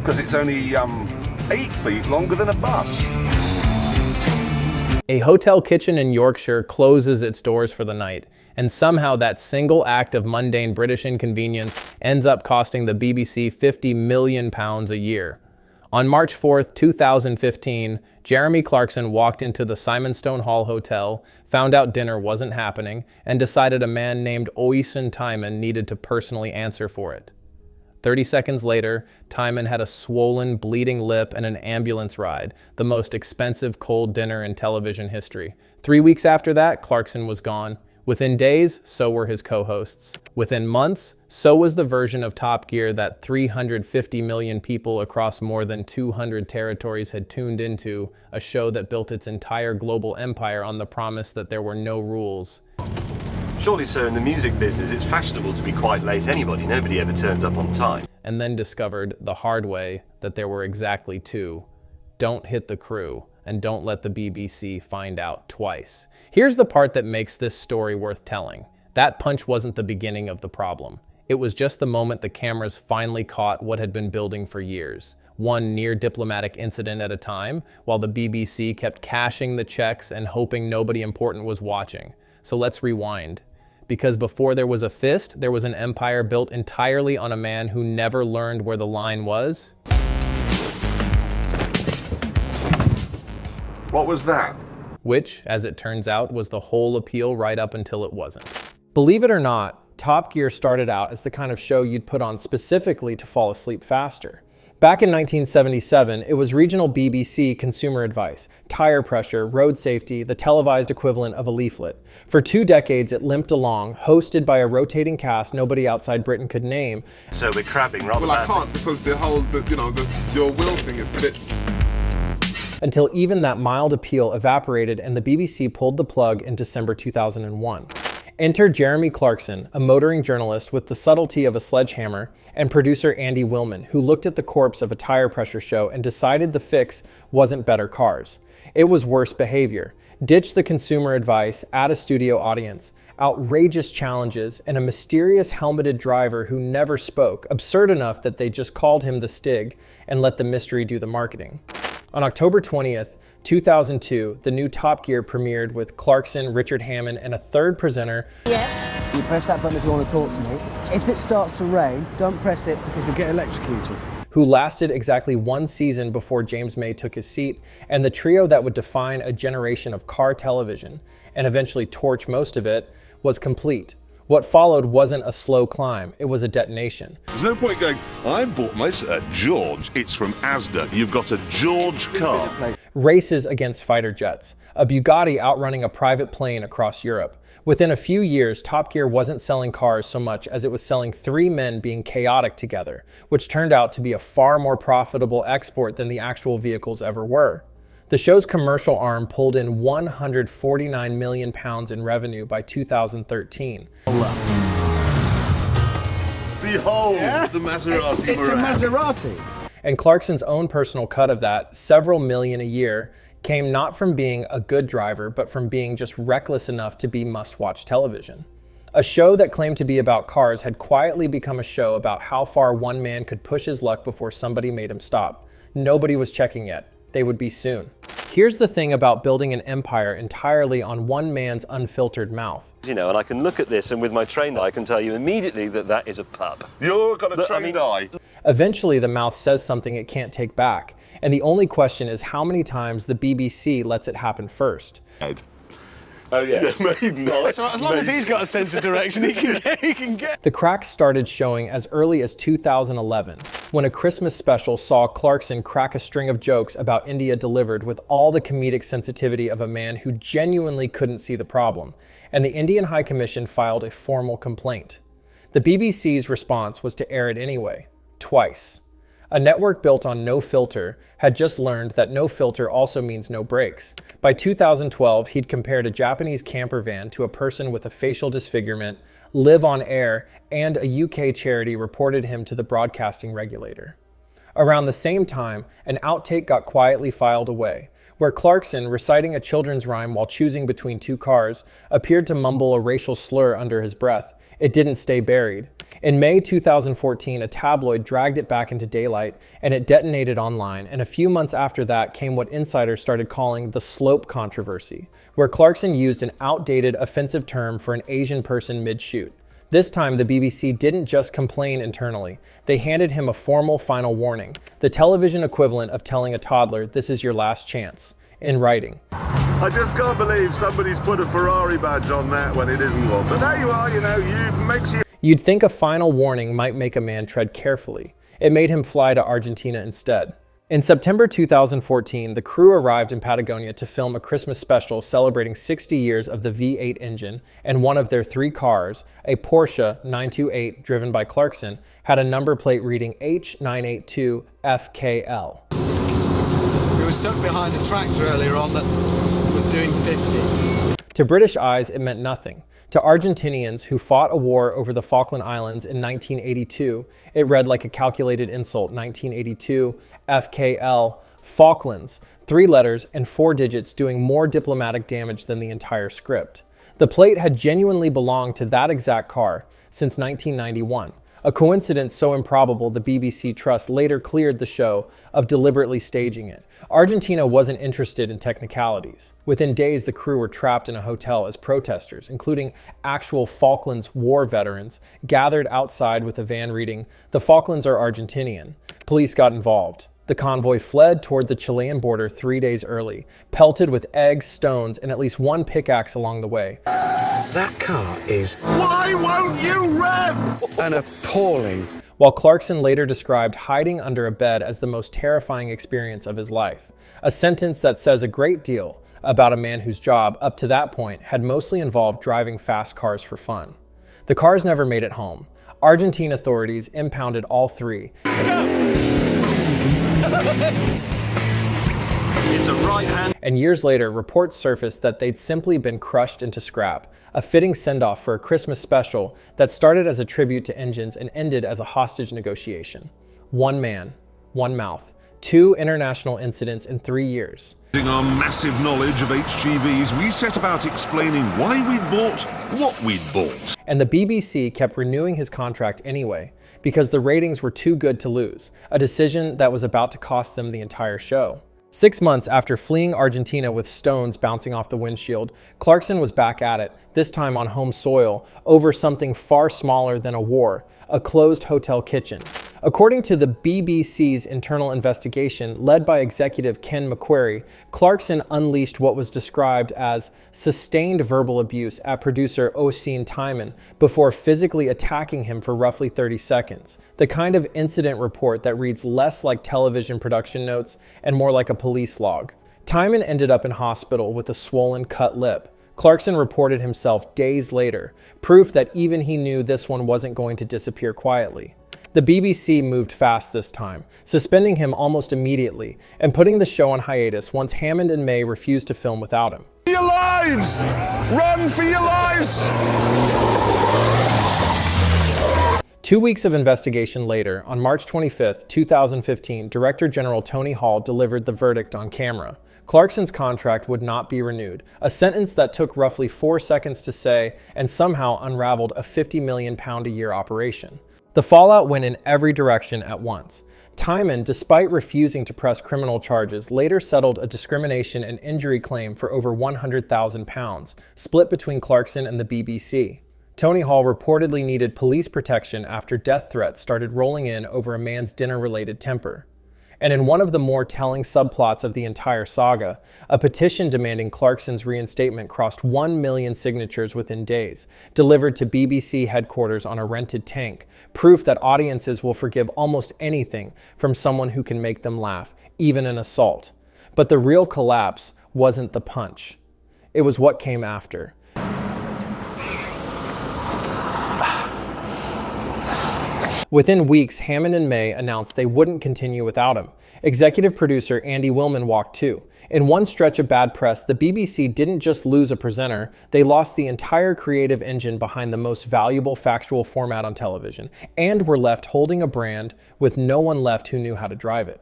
because it's only 8 feet longer than a bus. A hotel kitchen in Yorkshire closes its doors for the night, and somehow that single act of mundane British inconvenience ends up costing the BBC £50 million a year. On March 4th, 2015, Jeremy Clarkson walked into the Simonstone Hall Hotel, found out dinner wasn't happening, and decided a man named Oisin Tymon needed to personally answer for it. 30 seconds later, Tymon had a swollen, bleeding lip and an ambulance ride, the most expensive cold dinner in television history. 3 weeks after that, Clarkson was gone. Within days, so were his co-hosts. Within months, so was the version of Top Gear that 350 million people across more than 200 territories had tuned into, a show that built its entire global empire on the promise that there were no rules. Surely, sir, in the music business, it's fashionable to be quite late anybody. Nobody ever turns up on time. And then discovered the hard way that there were exactly two. Don't hit the crew, and don't let the BBC find out twice. Here's the part that makes this story worth telling. That punch wasn't the beginning of the problem. It was just the moment the cameras finally caught what had been building for years. One near diplomatic incident at a time, while the BBC kept cashing the checks and hoping nobody important was watching. So let's rewind. Because before there was a fist, there was an empire built entirely on a man who never learned where the line was. What was that? Which, as it turns out, was the whole appeal right up until it wasn't. Believe it or not, Top Gear started out as the kind of show you'd put on specifically to fall asleep faster. Back in 1977, it was regional BBC consumer advice, tire pressure, road safety, the televised equivalent of a leaflet. For 2 decades, it limped along, hosted by a rotating cast nobody outside Britain could name. So we're crabbing rather Well, I can't because your will thing is a bit... Until even that mild appeal evaporated and the BBC pulled the plug in December 2001. Enter Jeremy Clarkson, a motoring journalist with the subtlety of a sledgehammer, and producer Andy Willman, who looked at the corpse of a tire pressure show and decided the fix wasn't better cars. It was worse behavior. Ditch the consumer advice, add a studio audience, outrageous challenges, and a mysterious helmeted driver who never spoke, absurd enough that they just called him the Stig and let the mystery do the marketing. On October 20th, 2002, the new Top Gear premiered with Clarkson, Richard Hammond, and a third presenter. Yeah. You press that button if you want to talk to me. If it starts to rain, don't press it because you'll get electrocuted. Who lasted exactly 1 season before James May took his seat, and the trio that would define a generation of car television, and eventually torch most of it, was complete. What followed wasn't a slow climb, it was a detonation. There's no point going, I bought my George, it's from Asda. You've got a George car. Races against fighter jets, a Bugatti outrunning a private plane across Europe. Within a few years, Top Gear wasn't selling cars so much as it was selling 3 men being chaotic together, which turned out to be a far more profitable export than the actual vehicles ever were. The show's commercial arm pulled in £149 million in revenue by 2013. Behold, the Maserati. It's a Maserati. And Clarkson's own personal cut of that, several million a year, came not from being a good driver, but from being just reckless enough to be must-watch television. A show that claimed to be about cars had quietly become a show about how far one man could push his luck before somebody made him stop. Nobody was checking yet. They would be soon. Here's the thing about building an empire entirely on one man's unfiltered mouth. You know, and I can look at this and with my trained eye I can tell you immediately that that is a pub. You've got a trained eye. Eventually the mouth says something it can't take back. And the only question is how many times the BBC lets it happen first. Oh yeah. As long as he's got a sense of direction, he can get. The cracks started showing as early as 2011, when a Christmas special saw Clarkson crack a string of jokes about India delivered with all the comedic sensitivity of a man who genuinely couldn't see the problem, and the Indian High Commission filed a formal complaint. The BBC's response was to air it anyway, twice. A network built on no filter had just learned that no filter also means no brakes. By 2012, he'd compared a Japanese camper van to a person with a facial disfigurement, live on air, and a UK charity reported him to the broadcasting regulator. Around the same time, an outtake got quietly filed away, where Clarkson, reciting a children's rhyme while choosing between 2 cars, appeared to mumble a racial slur under his breath, it didn't stay buried. In May 2014, a tabloid dragged it back into daylight, and it detonated online, and a few months after that came what insiders started calling the slope controversy, where Clarkson used an outdated offensive term for an Asian person mid-shoot. This time, the BBC didn't just complain internally. They handed him a formal final warning, the television equivalent of telling a toddler, "This is your last chance," in writing. I just can't believe somebody's put a Ferrari badge on that when it isn't one. But there you are, makes you... You'd think a final warning might make a man tread carefully. It made him fly to Argentina instead. In September 2014, the crew arrived in Patagonia to film a Christmas special celebrating 60 years of the V8 engine, and one of their 3 cars, a Porsche 928 driven by Clarkson, had a number plate reading H982FKL. We were stuck behind a tractor earlier on that was doing 50. To British eyes, it meant nothing. To Argentinians who fought a war over the Falkland Islands in 1982, it read like a calculated insult: 1982, FKL, Falklands, 3 letters and 4 digits doing more diplomatic damage than the entire script. The plate had genuinely belonged to that exact car since 1991. A coincidence so improbable the BBC Trust later cleared the show of deliberately staging it. Argentina wasn't interested in technicalities. Within days, the crew were trapped in a hotel as protesters, including actual Falklands War veterans, gathered outside with a van reading, "The Falklands are Argentinian." Police got involved. The convoy fled toward the Chilean border 3 days early, pelted with eggs, stones, and at least 1 pickaxe along the way. That car is Why won't you rev? an appalling. While Clarkson later described hiding under a bed as the most terrifying experience of his life, a sentence that says a great deal about a man whose job, up to that point, had mostly involved driving fast cars for fun. The cars never made it home. Argentine authorities impounded all 3. It's a right-hand... And years later, reports surfaced that they'd simply been crushed into scrap, a fitting send-off for a Christmas special that started as a tribute to engines and ended as a hostage negotiation. 1 man, 1 mouth, 2 international incidents in 3 years. Using our massive knowledge of HGVs, we set about explaining why we'd bought what we'd bought. And the BBC kept renewing his contract anyway, because the ratings were too good to lose, a decision that was about to cost them the entire show. 6 months after fleeing Argentina with stones bouncing off the windshield, Clarkson was back at it, this time on home soil, over something far smaller than a war, a closed hotel kitchen. According to the BBC's internal investigation, led by executive Ken McQuarrie, Clarkson unleashed what was described as sustained verbal abuse at producer Oisin Tymon before physically attacking him for roughly 30 seconds. The kind of incident report that reads less like television production notes and more like a police log. Tymon ended up in hospital with a swollen cut lip. Clarkson reported himself days later, proof that even he knew this one wasn't going to disappear quietly. The BBC moved fast this time, suspending him almost immediately and putting the show on hiatus once Hammond and May refused to film without him. For your lives! Run for your lives! 2 weeks of investigation later, on March 25, 2015, Director General Tony Hall delivered the verdict on camera. Clarkson's contract would not be renewed, a sentence that took roughly 4 seconds to say and somehow unraveled a £50 million a year operation. The fallout went in every direction at once. Tymon, despite refusing to press criminal charges, later settled a discrimination and injury claim for over £100,000, split between Clarkson and the BBC. Tony Hall reportedly needed police protection after death threats started rolling in over a man's dinner-related temper. And in one of the more telling subplots of the entire saga, a petition demanding Clarkson's reinstatement crossed 1 million signatures within days, delivered to BBC headquarters on a rented tank, proof that audiences will forgive almost anything from someone who can make them laugh, even an assault. But the real collapse wasn't the punch. It was what came after. Within weeks, Hammond and May announced they wouldn't continue without him. Executive producer Andy Willman walked too. In one stretch of bad press, the BBC didn't just lose a presenter, they lost the entire creative engine behind the most valuable factual format on television, and were left holding a brand with no one left who knew how to drive it.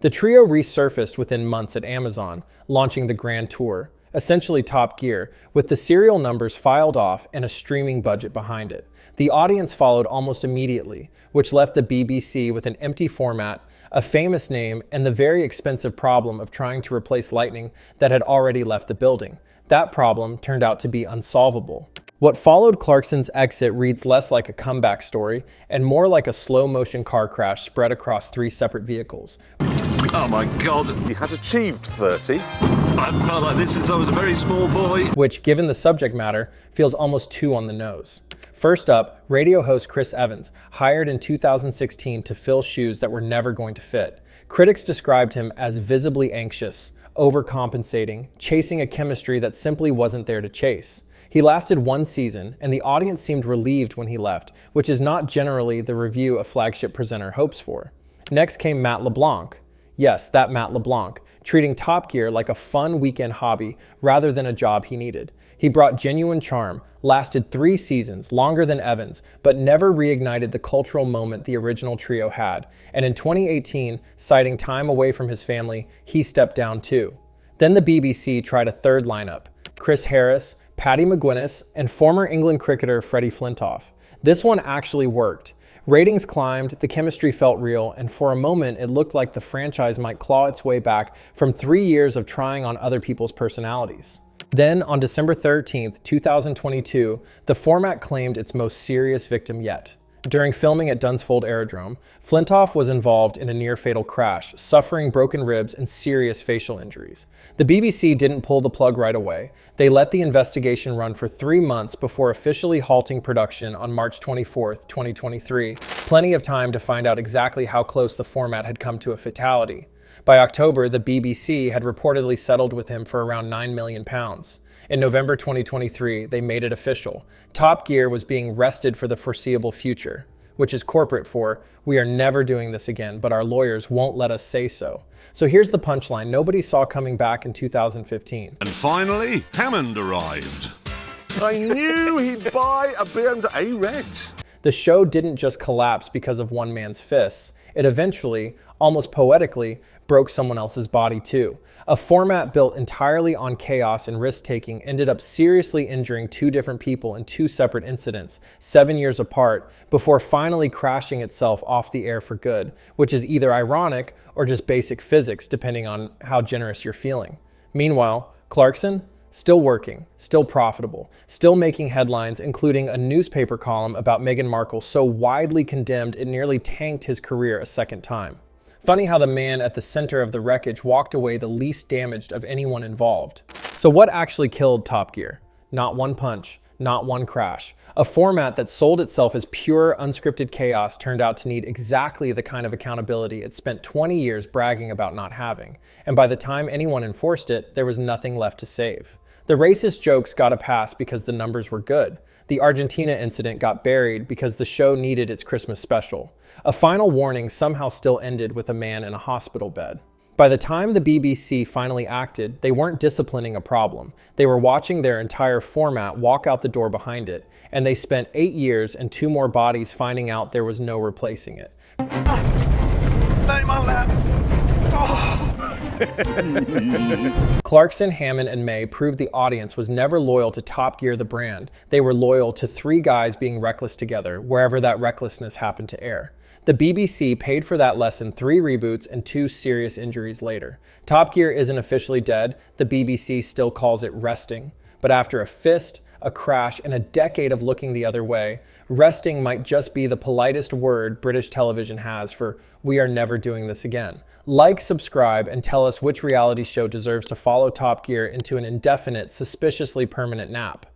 The trio resurfaced within months at Amazon, launching the Grand Tour, essentially Top Gear, with the serial numbers filed off and a streaming budget behind it. The audience followed almost immediately, which left the BBC with an empty format, a famous name, and the very expensive problem of trying to replace Lightning that had already left the building. That problem turned out to be unsolvable. What followed Clarkson's exit reads less like a comeback story and more like a slow-motion car crash spread across 3 separate vehicles. Oh my God. He has achieved 30. I felt like this since I was a very small boy. Which, given the subject matter, feels almost too on the nose. First up, radio host Chris Evans, hired in 2016 to fill shoes that were never going to fit. Critics described him as visibly anxious, overcompensating, chasing a chemistry that simply wasn't there to chase. He lasted 1 season, and the audience seemed relieved when he left, which is not generally the review a flagship presenter hopes for. Next came Matt LeBlanc. Yes, that Matt LeBlanc, treating Top Gear like a fun weekend hobby rather than a job he needed. He brought genuine charm, lasted 3 seasons, longer than Evans, but never reignited the cultural moment the original trio had. And in 2018, citing time away from his family, he stepped down too. Then the BBC tried a third lineup: Chris Harris, Paddy McGuinness, and former England cricketer Freddie Flintoff. This one actually worked. Ratings climbed, the chemistry felt real, and for a moment it looked like the franchise might claw its way back from 3 years of trying on other people's personalities. Then, on December 13th, 2022, the format claimed its most serious victim yet. During filming at Dunsfold Aerodrome, Flintoff was involved in a near-fatal crash, suffering broken ribs and serious facial injuries. The BBC didn't pull the plug right away. They let the investigation run for 3 months before officially halting production on March 24th, 2023, plenty of time to find out exactly how close the format had come to a fatality. By October, the BBC had reportedly settled with him for around £9 million. In November 2023, they made it official. Top Gear was being rested for the foreseeable future, which is corporate for, we are never doing this again, but our lawyers won't let us say so. So here's the punchline nobody saw coming back in 2015. And finally, Hammond arrived. I knew he'd buy a BMW Reg. The show didn't just collapse because of one man's fists. It eventually, almost poetically, broke someone else's body too. A format built entirely on chaos and risk-taking ended up seriously injuring 2 different people in 2 separate incidents, 7 years apart, before finally crashing itself off the air for good, which is either ironic or just basic physics, depending on how generous you're feeling. Meanwhile, Clarkson? Still working, still profitable, still making headlines, including a newspaper column about Meghan Markle so widely condemned it nearly tanked his career a second time. Funny how the man at the center of the wreckage walked away the least damaged of anyone involved. So what actually killed Top Gear? Not one punch, not one crash. A format that sold itself as pure, unscripted chaos turned out to need exactly the kind of accountability it spent 20 years bragging about not having. And by the time anyone enforced it, there was nothing left to save. The racist jokes got a pass because the numbers were good. The Argentina incident got buried because the show needed its Christmas special. A final warning somehow still ended with a man in a hospital bed. By the time the BBC finally acted, they weren't disciplining a problem. They were watching their entire format walk out the door behind it, and they spent 8 years and 2 more bodies finding out there was no replacing it. Clarkson, Hammond, and May proved the audience was never loyal to Top Gear the brand. They were loyal to 3 guys being reckless together, wherever that recklessness happened to air. The BBC paid for that lesson 3 reboots and 2 serious injuries later. Top Gear isn't officially dead, the BBC still calls it resting. But after a fist, a crash, and a decade of looking the other way, resting might just be the politest word British television has for we are never doing this again. Like, subscribe, and tell us which reality show deserves to follow Top Gear into an indefinite, suspiciously permanent nap.